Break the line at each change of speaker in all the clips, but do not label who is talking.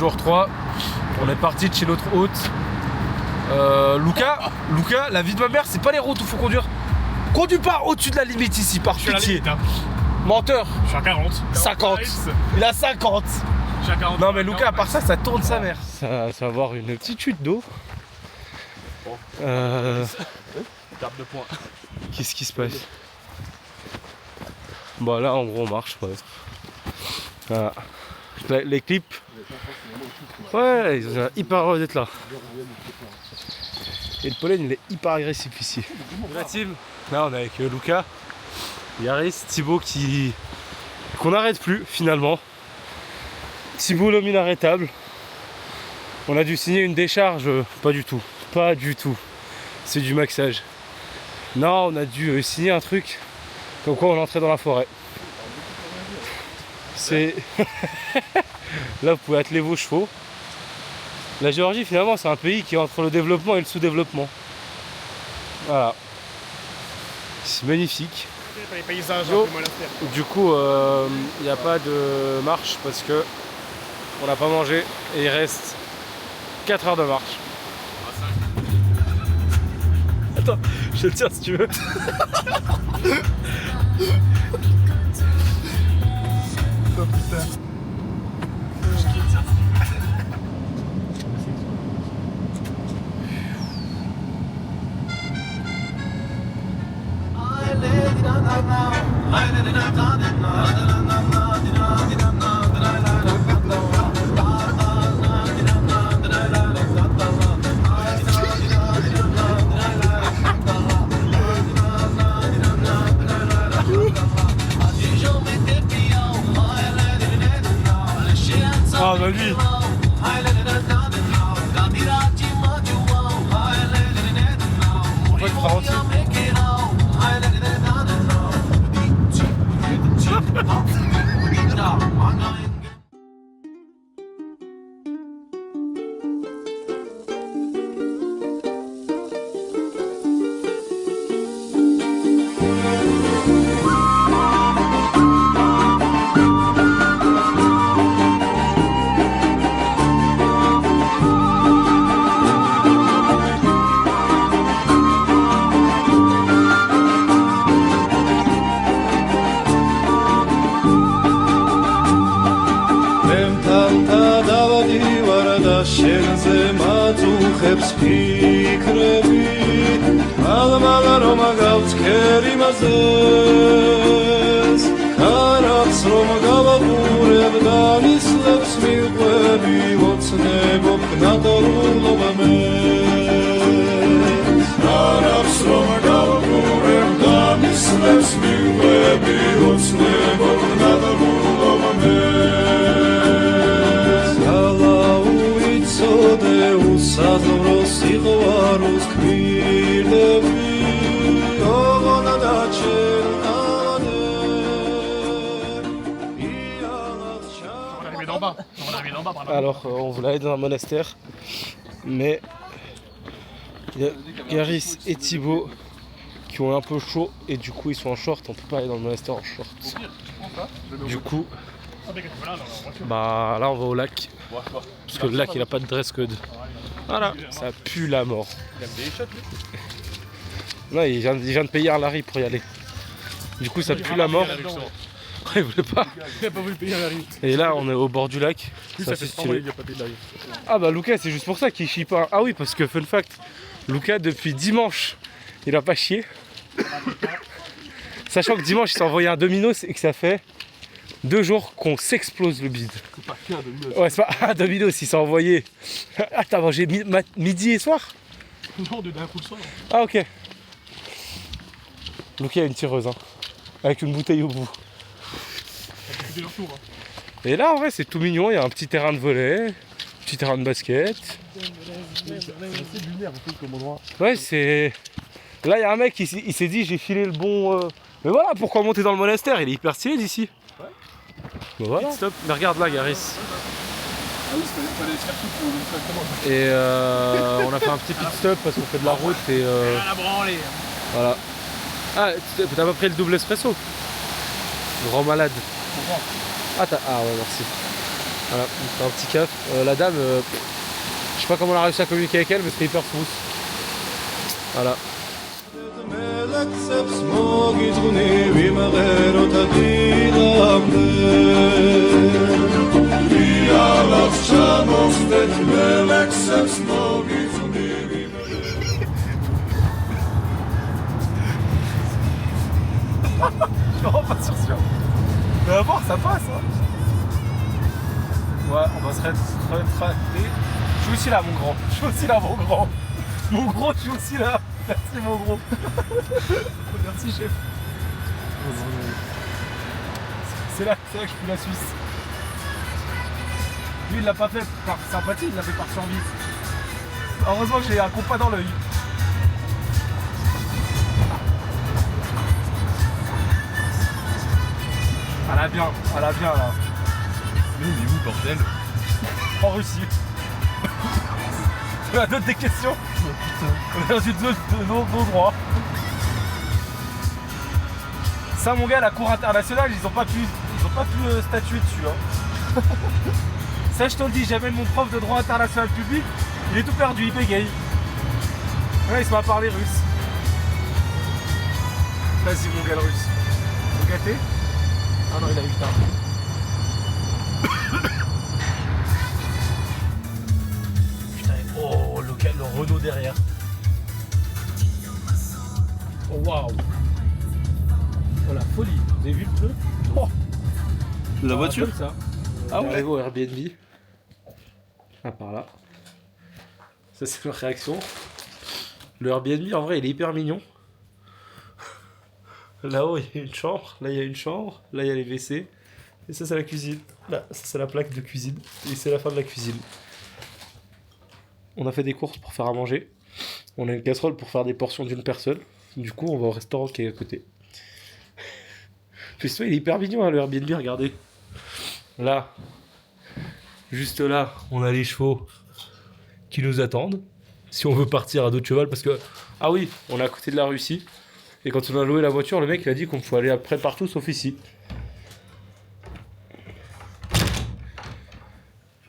jour 3. On est parti de chez l'autre hôte. Lucas, la vie de ma mère, c'est pas les routes où faut conduire. Conduis pas au-dessus de la limite ici, par pitié.
Limite, hein.
Menteur.
Je suis à 40.
50. Il a 50.
Je suis à 40.
Non mais Lucas, à part ça, ça tourne sa mère. Ça va avoir une petite chute d'eau.
Tape de poing.
Qu'est-ce qui se passe? Bon là en gros on marche, ouais. Voilà. Les clips. Ouais, ils sont hyper heureux d'être là. Et le pollen il est hyper agressif ici. La team, là on est avec Lucas, Yaris, Thibaut qu'on n'arrête plus finalement. Thibaut l'homme inarrêtable. On a dû signer une décharge, pas du tout. Pas du tout. C'est du maxage. Non, on a dû signer un truc comme quoi on entrait dans la forêt. C'est... Là vous pouvez atteler vos chevaux. La Géorgie finalement c'est un pays qui est entre le développement et le sous-développement. Voilà. C'est magnifique.
Les paysages un peu monastères.
Du coup il n'y a pas de marche parce que on n'a pas mangé et il reste 4 heures de marche. Attends, je te tiens si tu veux.
Oh putain.
Ah bah lui. Pourquoi tu ralentis?
შენზე მაწუხებს ფიქრები მალ-მალ რომ გავცქერი მაზეს კარავს რომ გავაყურებ განისლებს მიყვები ოცნებობ ნადავლობ მე კარავს რომ გავაყურებ განისლებს მიყვები ოცნებობ ნადავლობ მე სადროს იყვაროს ქვილები ოღონდ დაჩერდანე
Alors on voulait aller dans un monastère mais il y a Yaris et Thibaut qui ont un peu chaud et du coup ils sont en short, on peut pas aller dans le monastère en short. Du coup bah là on va au lac parce que le lac il a pas de dress code. Voilà, ça pue la mort. Non, il vient de payer un Larry pour y aller. Du coup ça pue la mort. Il voulait pas.
Il a pas voulu payer un Larry.
Et là on est au bord du lac.
Ça fait stylé. Il a pas payé de Larry.
Ah bah Lucas c'est juste pour ça qu'il chie pas. Ah oui parce que fun fact, Lucas depuis dimanche il a pas chié. Sachant que dimanche il s'est envoyé un dominos et que ça fait 2 jours qu'on s'explose le bide.
C'est pas qu'un dominos.
Ouais c'est pas un dominos, il s'est envoyé. Ah t'as mangé midi et soir?
Non, d'un coup le soir.
Ah ok. Lucas a une tireuse hein, avec une bouteille au bout.
C'était leur tour. Hein.
Et là en vrai c'est tout mignon, il y a un petit terrain de volley, petit terrain de basket.
C'est assez lunaire un peu comme endroit.
Ouais c'est... Là il y a un mec il s'est dit j'ai filé le bon... Mais voilà pourquoi monter dans le monastère, il est hyper stylé d'ici. Ouais. Bah voilà. Stop, mais regarde là Garis.
Ah oui, il fallait se faire tout pour le faire comment.
Et on a fait un petit pit stop parce qu'on fait de la route et...
La branlée.
Voilà. Ah, t'as pas pris le double espresso? Grand malade. Ah ouais merci. Voilà, c'est un petit cap. La dame, je sais pas comment on a réussi à communiquer avec elle, mais c'était hyper smooth. Voilà.
מלך צפס מוגזוני וימרר אותה דירמדר וי עליו שמוסtet מלך צפס מוגזוני
Non, pas sûr. Mais à voir, ça passe. Hein. Ouais, on va se retraiter. Je suis aussi là, mon grand. Je suis aussi là, mon grand. Mon gros, je suis aussi là. Merci, mon gros. Merci, chef. C'est là que je suis la Suisse. Lui, il l'a pas fait par sympathie, il l'a fait par survie. Heureusement que j'ai un compas dans l'œil. Elle a bien là.
Mais on est où, bordel?
En Russie. On a d'autres des questions. On est dans une zone de non-droit. Ça, mon gars, la cour internationale, ils ont pas pu statuer dessus. Hein. Ça, je te le dis, j'amène mon prof de droit international public, il est tout perdu, il bégaye. Ouais, il se m'a parlé russe. Vas-y, mon gars, le russe. Vous gâtez? Ah non, il a eu tard. Putain, oh, le Renault derrière. Oh, waouh. Oh, la folie. Vous avez vu le pneu? Oh.
La voiture
comme ça.
Ah ouais. Arrive au Airbnb. Ah, par là. Ça, c'est leur réaction. Le Airbnb, en vrai, il est hyper mignon. Là-haut, il y a une chambre. Là, il y a une chambre. Là, il y a les WC. Et ça, c'est la cuisine. Là, ça, c'est la plaque de cuisine. Et c'est la fin de la cuisine. On a fait des courses pour faire à manger. On a une casserole pour faire des portions d'une personne. Du coup, on va au restaurant qui est à côté. Puis, il est hyper mignon, hein, le Airbnb, regardez. Là, juste là, on a les chevaux qui nous attendent. Si on veut partir à d'autres chevaux, parce que... Ah oui, on est à côté de la Russie. Et quand on a loué la voiture, le mec il a dit qu'on pouvait aller après partout sauf ici.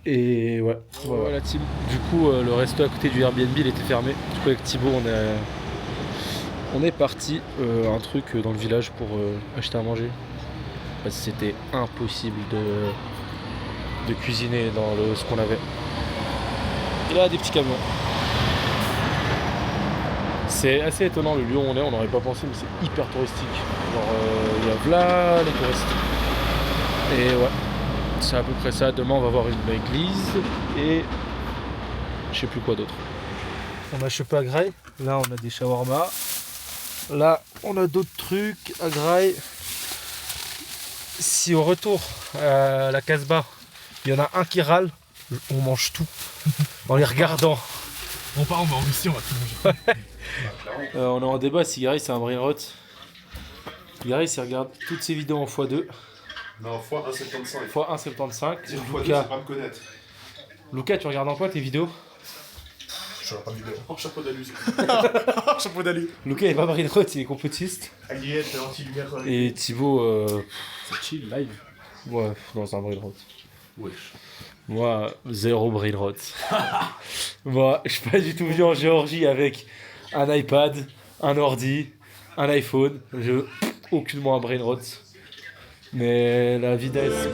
Et ouais, voilà team. Du coup, le resto à côté du Airbnb il était fermé. Du coup, avec Thibaut, on est parti un truc dans le village pour acheter à manger. Parce que c'était impossible de cuisiner dans ce qu'on avait. Et là, des petits camions. C'est assez étonnant le lieu où on est, on n'aurait pas pensé, mais c'est hyper touristique. Genre, il y a là les touristes. Et ouais, c'est à peu près ça. Demain, on va voir une église et je sais plus quoi d'autre. On a chopé à Grail. Là, on a des shawarma. Là, on a d'autres trucs à Grail. Si au retour à la Casbah, il y en a un qui râle, on mange tout en les regardant.
On part, on va en Russie, on va tout manger.
On est en débat si Gary c'est un brain rot. Gary il regarde toutes ses vidéos en x2.
Non, fois 1,75.
x1,75.
Si fois 2, c'est pas me connaître.
Lucas, tu regardes en quoi tes vidéos?
Je regarde pas de vidéo. Oh, chapeau d'alu. Chapeau d'alu.
Lucas il est pas brain rot, il est complotiste.
Aliette, anti-lumière.
Et Thibaut,
C'est chill, live.
ouais, non, c'est un brain rot.
Wesh.
Moi, zéro brain rot. Moi, je suis pas du tout venu en Géorgie avec un iPad, un ordi, un iPhone. Je aucunement un brain rot. Mais la vitesse.